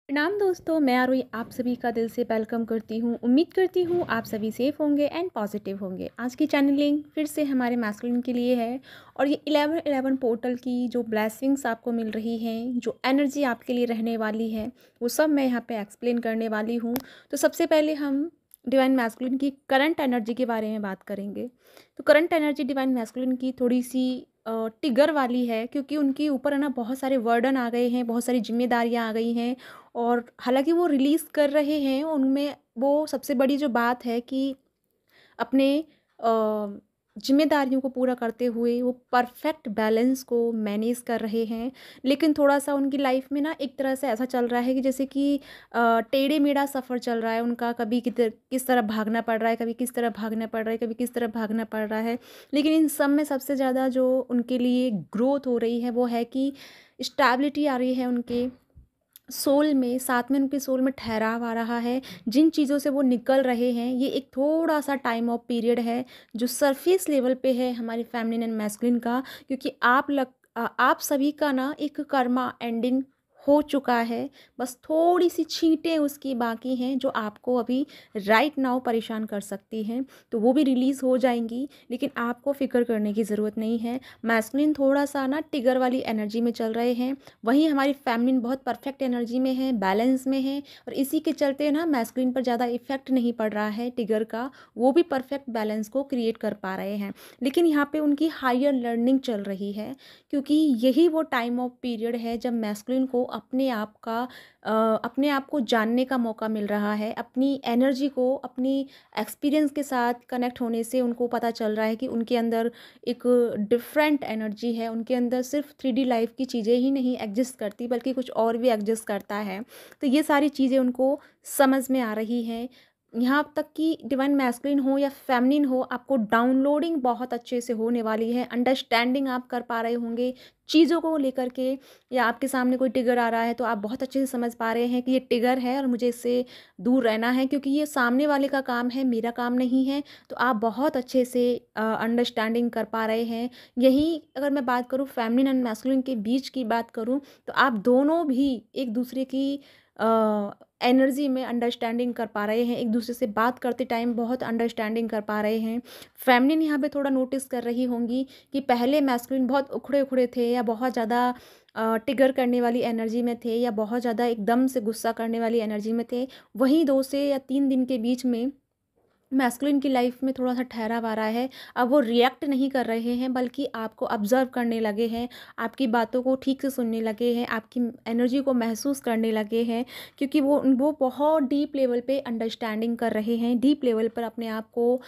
प्रणाम दोस्तों, मैं आरोही आप सभी का दिल से वेलकम करती हूँ। उम्मीद करती हूँ आप सभी सेफ होंगे एंड पॉजिटिव होंगे। आज की चैनलिंग फिर से हमारे मैस्कुलिन के लिए है और ये 11-11 पोर्टल की जो ब्लेसिंग्स आपको मिल रही हैं, जो एनर्जी आपके लिए रहने वाली है, वो सब मैं यहाँ पे एक्सप्लेन करने वाली हूँ। तो सबसे पहले हम डिवाइन मैस्कुलिन की करंट एनर्जी के बारे में बात करेंगे। तो करंट एनर्जी डिवाइन मैस्कुलिन की थोड़ी सी टिगर वाली है, क्योंकि उनके ऊपर है ना बहुत सारे वर्डन आ गए हैं, बहुत सारी जिम्मेदारियाँ आ गई हैं। और हालाँकि वो रिलीज़ कर रहे हैं, उनमें वो सबसे बड़ी जो बात है कि अपने ज़िम्मेदारियों को पूरा करते हुए वो परफ़ेक्ट बैलेंस को मैनेज कर रहे हैं। लेकिन थोड़ा-सा उनकी लाइफ़ में ना एक तरह से ऐसा चल रहा है कि जैसे कि टेढ़े-मेढ़ा सफ़र चल रहा है उनका, कभी किस तरफ भागना पड़ रहा है, कभी किस तरफ भागना पड़ रहा है, कभी किस तरफ भागना पड़ रहा है। लेकिन इन सब में सबसे ज़्यादा जो उनके लिए ग्रोथ हो रही है, वो है कि स्टेबिलिटी आ रही है उनके सोल में, साथ में उनके सोल में ठहराव आ रहा है। जिन चीज़ों से वो निकल रहे हैं, ये एक थोड़ा-सा टाइम ऑफ पीरियड है, जो सरफेस लेवल पे है हमारे फेमिनिन एंड मैस्कुलिन का। क्योंकि आप सभी का ना एक कर्मा एंडिंग हो चुका है, बस थोड़ी-सी छींटें उसकी बाकी हैं, जो आपको अभी राइट नाउ परेशान कर सकती हैं। तो वो भी रिलीज़ हो जाएँगी, लेकिन आपको फ़िक्र करने की ज़रूरत नहीं है। मैस्कुलिन थोड़ा-सा ना टिगर वाली एनर्जी में चल रहे हैं, वहीं हमारी फेमिनिन बहुत परफेक्ट एनर्जी में है, बैलेंस में है, और इसी के चलते ना मैस्कुलिन पर ज़्यादा इफेक्ट नहीं पड़ रहा है टिगर का। वो भी परफेक्ट बैलेंस को क्रिएट कर पा रहे हैं। लेकिन यहाँ पे उनकी हायर लर्निंग चल रही है, क्योंकि यही वो टाइम ऑफ पीरियड है जब मैस्कुलिन को अपने आप को जानने का मौका मिल रहा है। अपनी एनर्जी को अपनी एक्सपीरियंस के साथ कनेक्ट होने से उनको पता चल रहा है कि उनके अंदर एक डिफरेंट एनर्जी है। उनके अंदर सिर्फ 3D लाइफ की चीज़ें ही नहीं एग्जिस्ट करती, बल्कि कुछ और भी एग्जिस्ट करता है। तो ये सारी चीज़ें उनको समझ में आ रही हैं। यहाँ तक कि डिवाइन मैस्कुलिन हो या फेमिनिन हो, आपको डाउनलोडिंग बहुत अच्छे से होने वाली है। अंडरस्टैंडिंग आप कर पा रहे होंगे चीज़ों को लेकर के, या आपके सामने कोई टिगर आ रहा है तो आप बहुत अच्छे से समझ पा रहे हैं कि ये टिगर है और मुझे इससे दूर रहना है, क्योंकि ये सामने वाले का काम है, मेरा काम नहीं है। तो आप बहुत अच्छे से अंडरस्टैंडिंग कर पा रहे हैं। यही अगर मैं बात करूँ फेमिनिन एंड मैस्कुलिन के बीच की बात करूँ, तो आप दोनों भी एक दूसरे की एनर्जी में अंडरस्टैंडिंग कर पा रहे हैं। एक दूसरे से बात करते टाइम बहुत अंडरस्टैंडिंग कर पा रहे हैं। फेमिनिन यहाँ पे थोड़ा नोटिस कर रही होंगी कि पहले मैस्कुलिन बहुत उखड़े उखड़े थे, या बहुत ज़्यादा ट्रिगर करने वाली एनर्जी में थे, या बहुत ज़्यादा एकदम से गुस्सा करने वाली एनर्जी में थे। वहीं 2 से या 3 दिन के बीच में मैस्कुलिन की लाइफ में थोड़ा-सा ठहराव आ रहा है। अब वो रिएक्ट नहीं कर रहे हैं, बल्कि आपको ऑब्ज़र्व करने लगे हैं, आपकी बातों को ठीक से सुनने लगे हैं, आपकी एनर्जी को महसूस करने लगे हैं, क्योंकि वो बहुत डीप लेवल पे अंडरस्टैंडिंग कर रहे हैं, डीप लेवल पर अपने आप को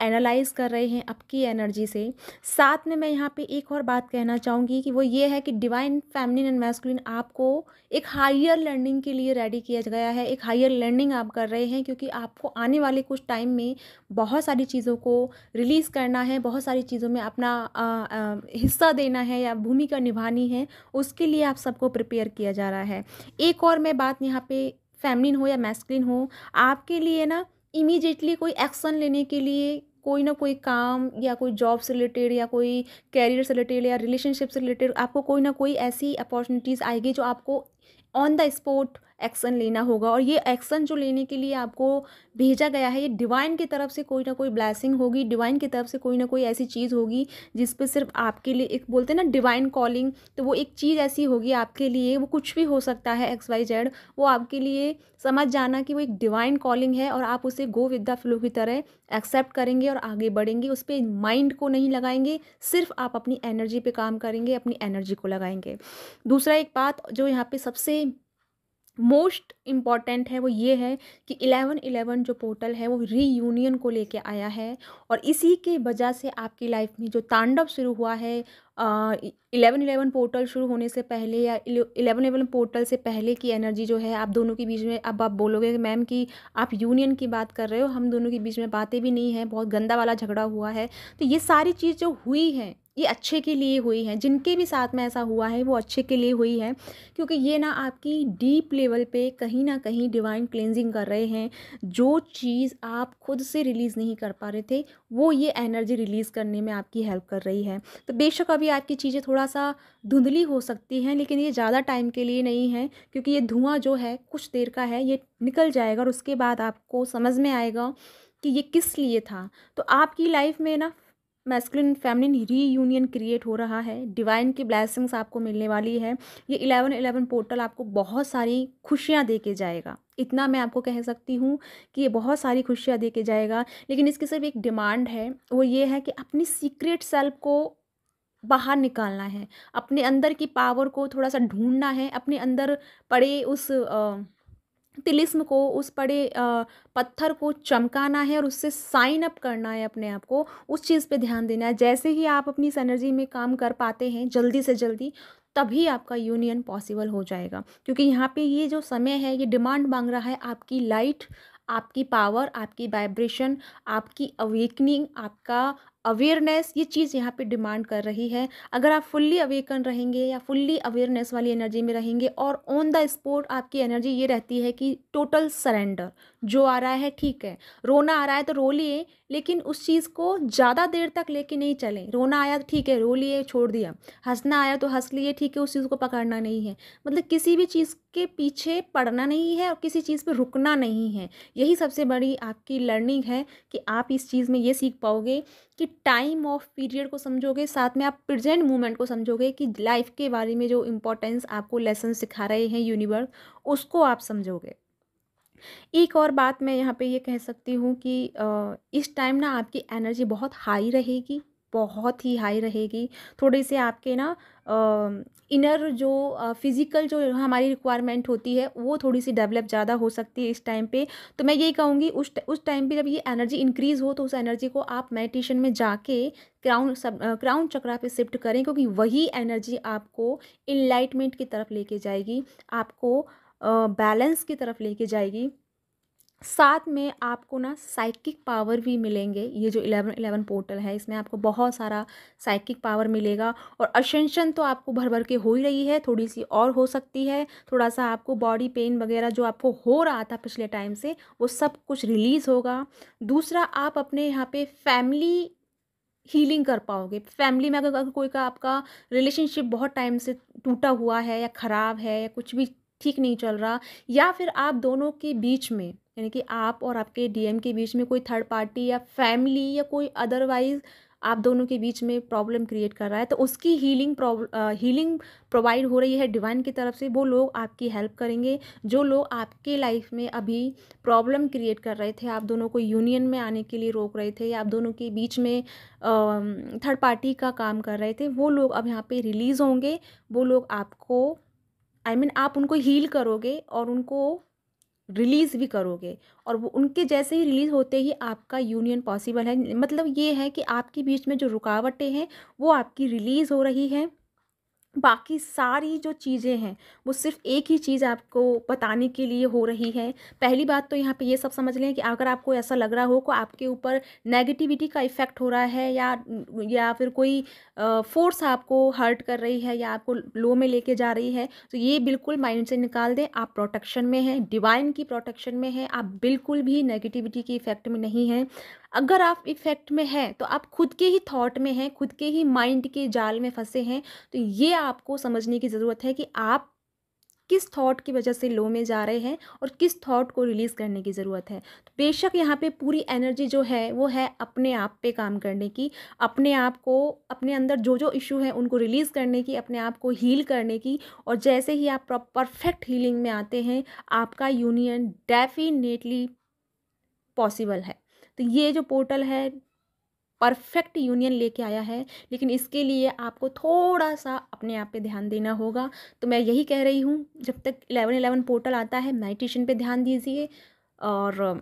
एनालाइज़ कर रहे हैं आपकी एनर्जी से। साथ में मैं यहाँ पे एक और बात कहना चाहूँगी कि वो ये है कि डिवाइन फेमिनिन एंड मैस्कुलिन आपको एक हायर लर्निंग के लिए रेडी किया गया है। एक हायर लर्निंग आप कर रहे हैं, क्योंकि आपको आने वाले कुछ टाइम में बहुत सारी चीज़ों को रिलीज़ करना है, बहुत सारी चीज़ों में अपना हिस्सा देना है या भूमिका निभानी है। उसके लिए आप सबको प्रिपेयर किया जा रहा है। एक और मैं बात यहाँ पे, फेमिनिन हो या मैस्कुलिन हो, आपके लिए ना इमीडिएटली कोई एक्शन लेने के लिए कोई ना कोई काम, या कोई जॉब से रिलेटेड, या कोई कैरियर से रिलेटेड, या रिलेशनशिप से रिलेटेड आपको कोई ना कोई ऐसी अपॉर्चुनिटीज़ आएगी जो आपको ऑन द स्पॉट एक्शन लेना होगा। और ये एक्शन जो लेने के लिए आपको भेजा गया है, ये डिवाइन की तरफ से कोई ना कोई ब्लेसिंग होगी, डिवाइन की तरफ से कोई ना कोई ऐसी चीज़ होगी जिस पे सिर्फ आपके लिए, एक बोलते हैं ना डिवाइन कॉलिंग, तो वो एक चीज़ ऐसी होगी आपके लिए, वो कुछ भी हो सकता है XYZ। वो आपके लिए समझ जाना कि वो एक डिवाइन कॉलिंग है, और आप उसे गो विद द फ्लो की तरह एक्सेप्ट करेंगे और आगे बढ़ेंगे। उस पर माइंड को नहीं लगाएंगे, सिर्फ आप अपनी एनर्जी पे काम करेंगे, अपनी एनर्जी को लगाएंगे। दूसरा एक बात जो यहाँ पे सबसे मोस्ट इम्पॉर्टेंट है, वो ये है कि 11-11 जो पोर्टल है वो रीयूनियन को लेके आया है। और इसी के वजह से आपकी लाइफ में जो तांडव शुरू हुआ है 11-11 पोर्टल शुरू होने से पहले, या 11-11 पोर्टल से पहले की एनर्जी जो है आप दोनों के बीच में, अब आप बोलोगे कि मैम कि आप यूनियन की बात कर रहे हो, हम दोनों के बीच में बातें भी नहीं है, बहुत गंदा वाला झगड़ा हुआ है। तो ये सारी चीज़ जो हुई है ये अच्छे के लिए हुई है, जिनके भी साथ में ऐसा हुआ है वो अच्छे के लिए हुई है, क्योंकि ये ना आपकी डीप लेवल पे कहीं ना कहीं डिवाइन क्लेंजिंग कर रहे हैं। जो चीज़ आप खुद से रिलीज़ नहीं कर पा रहे थे, वो ये एनर्जी रिलीज़ करने में आपकी हेल्प कर रही है। तो बेशक अभी आपकी चीज़ें थोड़ा सा धुंधली हो सकती हैं, लेकिन ये ज़्यादा टाइम के लिए नहीं है, क्योंकि ये धुआं जो है कुछ देर का है, ये निकल जाएगा और उसके बाद आपको समझ में आएगा कि ये किस लिए था। तो आपकी लाइफ में ना मैस्कुलिन फेमिनिन रीयूनियन क्रिएट हो रहा है, डिवाइन की ब्लेसिंग्स आपको मिलने वाली है। ये 11-11 पोर्टल आपको बहुत सारी खुशियाँ दे के जाएगा, इतना मैं आपको कह सकती हूँ कि ये बहुत सारी खुशियाँ दे के जाएगा। लेकिन इसकी सिर्फ एक डिमांड है, वो ये है कि अपनी सीक्रेट सेल्फ को बाहर निकालना है, अपने अंदर की पावर को थोड़ा सा ढूंढना है, अपने अंदर पड़े उस तिलिस्म को, उस पड़े पत्थर को चमकाना है और उससे साइन अप करना है अपने आप को, उस चीज़ पे ध्यान देना है। जैसे ही आप अपनी इस एनर्जी में काम कर पाते हैं जल्दी से जल्दी, तभी आपका यूनियन पॉसिबल हो जाएगा, क्योंकि यहाँ पे ये जो समय है ये डिमांड मांग रहा है आपकी लाइट, आपकी पावर, आपकी वाइब्रेशन, आपकी अवेकनिंग, आपका अवेयरनेस, ये चीज़ यहाँ पे डिमांड कर रही है। अगर आप फुल्ली अवेकन रहेंगे या फुल्ली अवेयरनेस वाली एनर्जी में रहेंगे और ऑन द स्पॉट आपकी एनर्जी ये रहती है कि टोटल सरेंडर, जो आ रहा है ठीक है, रोना आ रहा है तो रो लिए, लेकिन उस चीज़ को ज़्यादा देर तक लेके नहीं चलें। रोना आया तो ठीक है, रो लिए, छोड़ दिया। हंसना आया तो हंस लिए, ठीक है, उस चीज़ को पकड़ना नहीं है। मतलब किसी भी चीज़ के पीछे पड़ना नहीं है और किसी चीज़ पे रुकना नहीं है। यही सबसे बड़ी आपकी लर्निंग है कि आप इस चीज़ में ये सीख पाओगे कि टाइम ऑफ पीरियड को समझोगे, साथ में आप प्रेजेंट मोमेंट को समझोगे कि लाइफ के बारे में जो इम्पोर्टेंस आपको लेसन सिखा रहे हैं यूनिवर्स, उसको आप समझोगे। एक और बात मैं यहाँ पे ये कह सकती हूँ कि इस टाइम ना आपकी एनर्जी बहुत हाई रहेगी, बहुत ही हाई रहेगी। थोड़े से आपके ना इनर जो फिज़िकल जो हमारी रिक्वायरमेंट होती है वो थोड़ी सी डेवलप ज़्यादा हो सकती है इस टाइम पे। तो मैं यही कहूँगी उस टाइम पे जब ये एनर्जी इंक्रीज़ हो तो उस एनर्जी को आप मेडिटेशन में जाके क्राउन चक्रा पे शिफ्ट करें, क्योंकि वही एनर्जी आपको इनलाइटमेंट की तरफ लेके जाएगी, आपको बैलेंस की तरफ लेके जाएगी। साथ में आपको ना साइकिक पावर भी मिलेंगे। ये जो 11-11 पोर्टल है इसमें आपको बहुत सारा साइकिक पावर मिलेगा और असेंशन तो आपको भर भर के हो ही रही है, थोड़ी सी और हो सकती है। थोड़ा सा आपको बॉडी पेन वगैरह जो आपको हो रहा था पिछले टाइम से, वो सब कुछ रिलीज़ होगा। दूसरा, आप अपने यहाँ पे फैमिली हीलिंग कर पाओगे। फैमिली में अगर कोई का आपका रिलेशनशिप बहुत टाइम से टूटा हुआ है या ख़राब है या कुछ भी ठीक नहीं चल रहा, या फिर आप दोनों के बीच में, यानी कि आप और आपके डीएम के बीच में कोई थर्ड पार्टी या फैमिली या कोई अदरवाइज आप दोनों के बीच में प्रॉब्लम क्रिएट कर रहा है, तो उसकी हीलिंग प्रोवाइड हो रही है डिवाइन की तरफ से। वो लोग आपकी हेल्प करेंगे। जो लोग आपके लाइफ में अभी प्रॉब्लम क्रिएट कर रहे थे, आप दोनों को यूनियन में आने के लिए रोक रहे थे या आप दोनों के बीच में थर्ड पार्टी का काम कर रहे थे, वो लोग अब यहाँ पे रिलीज़ होंगे। वो लोग आपको आप उनको हील करोगे और उनको रिलीज़ भी करोगे, और वो उनके जैसे ही रिलीज़ होते ही आपका यूनियन पॉसिबल है। मतलब ये है कि आपके बीच में जो रुकावटें हैं वो आपकी रिलीज़ हो रही है। बाकी सारी जो चीज़ें हैं वो सिर्फ़ एक ही चीज़ आपको बताने के लिए हो रही है। पहली बात तो यहाँ पे ये सब समझ लें कि अगर आपको ऐसा लग रहा हो कि आपके ऊपर नेगेटिविटी का इफ़ेक्ट हो रहा है या फिर कोई फ़ोर्स आपको हर्ट कर रही है या आपको लो में लेके जा रही है, तो ये बिल्कुल माइंड से निकाल दें। आप प्रोटेक्शन में हैं, डिवाइन की प्रोटेक्शन में हैं, आप बिल्कुल भी नेगेटिविटी के इफ़ेक्ट में नहीं हैं। अगर आप इफ़ेक्ट में हैं तो आप खुद के ही थॉट में हैं, खुद के ही माइंड के जाल में फँसे हैं। तो ये आपको समझने की ज़रूरत है कि आप किस थॉट की वजह से लो में जा रहे हैं और किस थॉट को रिलीज़ करने की ज़रूरत है। तो बेशक यहाँ पे पूरी एनर्जी जो है वो है अपने आप पे काम करने की, अपने आप को, अपने अंदर जो जो इशू है उनको रिलीज़ करने की, अपने आप को हील करने की। और जैसे ही आप परफेक्ट हीलिंग में आते हैं, आपका यूनियन डेफिनेटली पॉसिबल है। तो ये जो पोर्टल है परफेक्ट यूनियन लेके आया है, लेकिन इसके लिए आपको थोड़ा सा अपने आप पे ध्यान देना होगा। तो मैं यही कह रही हूँ, जब तक 11-11 पोर्टल आता है मेडिटेशन पे ध्यान दीजिए और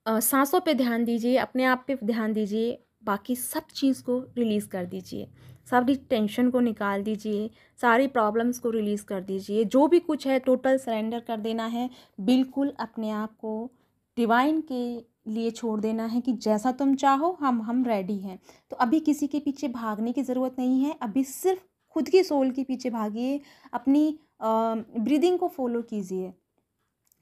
सांसों पे ध्यान दीजिए, अपने आप पे ध्यान दीजिए, बाकी सब चीज़ को रिलीज़ कर दीजिए, सारी टेंशन को निकाल दीजिए, सारी प्रॉब्लम्स को रिलीज़ कर दीजिए। जो भी कुछ है टोटल सरेंडर कर देना है, बिल्कुल अपने आप को डिवाइन के लिए छोड़ देना है कि जैसा तुम चाहो हम रेडी हैं। तो अभी किसी के पीछे भागने की ज़रूरत नहीं है, अभी सिर्फ खुद की सोल के पीछे भागिए, अपनी ब्रीदिंग को फॉलो कीजिए।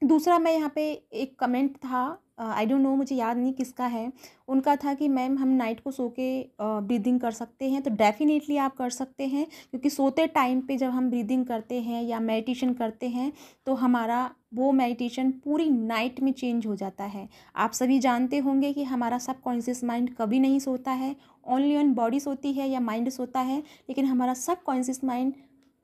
दूसरा मैं यहाँ पे एक कमेंट था, आई डोंट नो, मुझे याद नहीं किसका है, उनका था कि मैम हम नाइट को सो के ब्रीदिंग कर सकते हैं। तो डेफ़िनेटली आप कर सकते हैं, क्योंकि सोते टाइम पे जब हम ब्रीदिंग करते हैं या मेडिटेशन करते हैं तो हमारा वो मेडिटेशन पूरी नाइट में चेंज हो जाता है। आप सभी जानते होंगे कि हमारा सबकॉन्शियस माइंड कभी नहीं सोता है, ओनली ऑन बॉडी सोती है या माइंड सोता है, लेकिन हमारा सबकॉन्शियस माइंड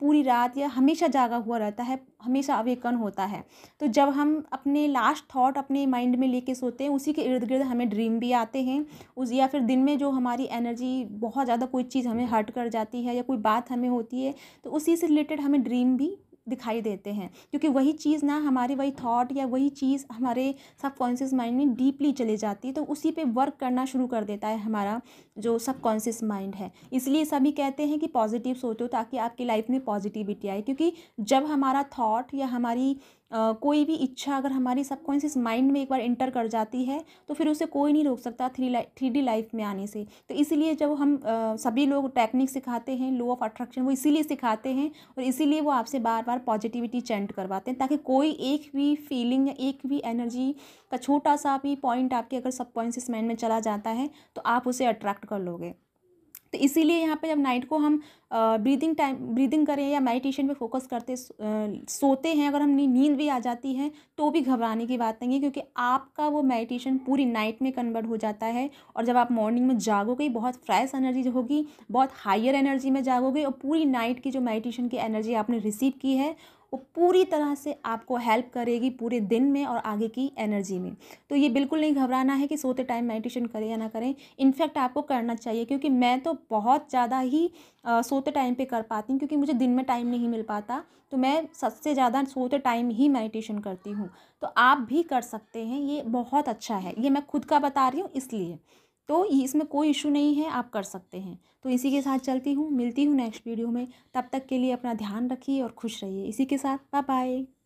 पूरी रात या हमेशा जागा हुआ रहता है, हमेशा अवेकन होता है। तो जब हम अपने लास्ट थॉट अपने माइंड में लेके सोते हैं, उसी के इर्द गिर्द हमें ड्रीम भी आते हैं उस, या फिर दिन में जो हमारी एनर्जी बहुत ज़्यादा कोई चीज़ हमें हर्ट कर जाती है या कोई बात हमें होती है, तो उसी से रिलेटेड हमें ड्रीम भी दिखाई देते हैं, क्योंकि वही चीज़ ना हमारी वही थॉट या वही चीज़ हमारे सबकॉन्शियस माइंड में डीपली चली जाती है, तो उसी पे वर्क करना शुरू कर देता है हमारा जो सबकॉन्शियस माइंड है। इसलिए सभी कहते हैं कि पॉजिटिव सोचो ताकि आपकी लाइफ में पॉजिटिविटी आए, क्योंकि जब हमारा थॉट या हमारी कोई भी इच्छा अगर हमारी सबकॉन्शियस माइंड में एक बार इंटर कर जाती है तो फिर उसे कोई नहीं रोक सकता 3D लाइफ में आने से। तो इसीलिए जब हम सभी लोग टेक्निक सिखाते हैं लॉ ऑफ अट्रैक्शन, वो इसीलिए सिखाते हैं और इसीलिए वो आपसे बार बार पॉजिटिविटी चैंट करवाते हैं, ताकि कोई एक भी फीलिंग या एक भी एनर्जी का छोटा सा भी पॉइंट आपके अगर सबकॉन्शियस माइंड में चला जाता है तो आप उसे अट्रैक्ट कर लोगे। तो इसीलिए यहाँ पे जब नाइट को हम ब्रीदिंग करें या मेडिटेशन पे फोकस करते सोते हैं, अगर हम नींद भी आ जाती है तो भी घबराने की बात नहीं है, क्योंकि आपका वो मेडिटेशन पूरी नाइट में कन्वर्ट हो जाता है। और जब आप मॉर्निंग में जागोगे बहुत फ्रेश एनर्जी होगी, बहुत हायर एनर्जी में जागोगे, और पूरी नाइट की जो मेडिटेशन की एनर्जी आपने रिसीव की है वो पूरी तरह से आपको हेल्प करेगी पूरे दिन में और आगे की एनर्जी में। तो ये बिल्कुल नहीं घबराना है कि सोते टाइम मेडिटेशन करें या ना करें, इनफैक्ट आपको करना चाहिए, क्योंकि मैं तो बहुत ज़्यादा ही सोते टाइम पे कर पाती हूँ, क्योंकि मुझे दिन में टाइम नहीं मिल पाता, तो मैं सबसे ज़्यादा सोते टाइम ही मेडिटेशन करती हूँ। तो आप भी कर सकते हैं, ये बहुत अच्छा है, ये मैं खुद का बता रही हूँ इसलिए, तो इसमें कोई इशू नहीं है, आप कर सकते हैं। तो इसी के साथ चलती हूँ, मिलती हूँ नेक्स्ट वीडियो में, तब तक के लिए अपना ध्यान रखिए और खुश रहिए। इसी के साथ बाय बाय।